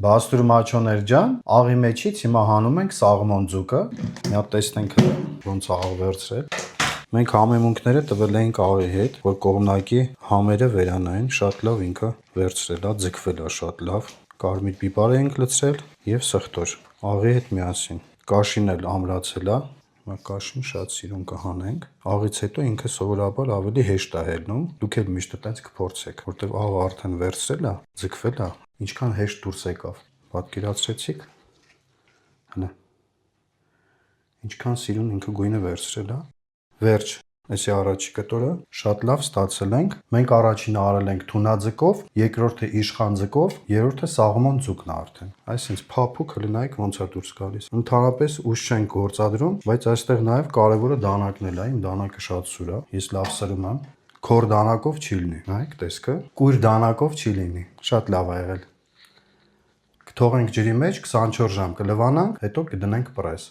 Բաստուրը մաչոներ ջան, աղի մեջից հիմա հանում ենք սաղմոն ձուկը։ Մի հատ տեսնենք ոնց է աղ վերցրել։ Մենք համեմունքները տվել էինք աղի հետ, որ կողմնակի համերը վերանային, շատ լավ ինքը վերցրել է, ձգվել է շատ լավ։ Կարմիր պիպար էինք լցրել եւ սխտոր աղի հետ միասին։ Կաշին էլ ամրացել է։ Հիմա կաշին շատ սիրուն կհանենք։ Աղից հետո ինքը սովորաբար ավելի հեշտ է հելնում։ Դուք էլ միշտ այդպես կփորձեք, որտեղ աղը արդեն վերցրել է, ձգվել է, ինչքան հեշտ դուրս եկավ։ Պատկերացրեցիք։ Հələ ինչքան սիրուն ինքը գույնը վերցրել է։ Վերջ, այսի առաջի կտորը շատ լավ ստացել ենք։ Մենք առաջինը արել ենք թունաձկով, երկրորդը իշխան ձկով, երրորդը սաղմոն ձուկն է արդեն։ Այսինքն փափուկ հլնայիք ոնց է դուրս գալիս։ Ընդհանրապես ուժ չենք գործադրում, բայց այստեղ նաև կարևորը դանակն է, իմ դանակը շատ սուր է։ Ես լավ սրում եմ։ Քոր դանակով չի լինի։ Նայեք տեսքը։ Կույր դանակով չի լինի։ Շատ լավ ա եղել։ Կթողենք ջրի մեջ 24 ժամ կլվանանք, հետո կդնենք պրես։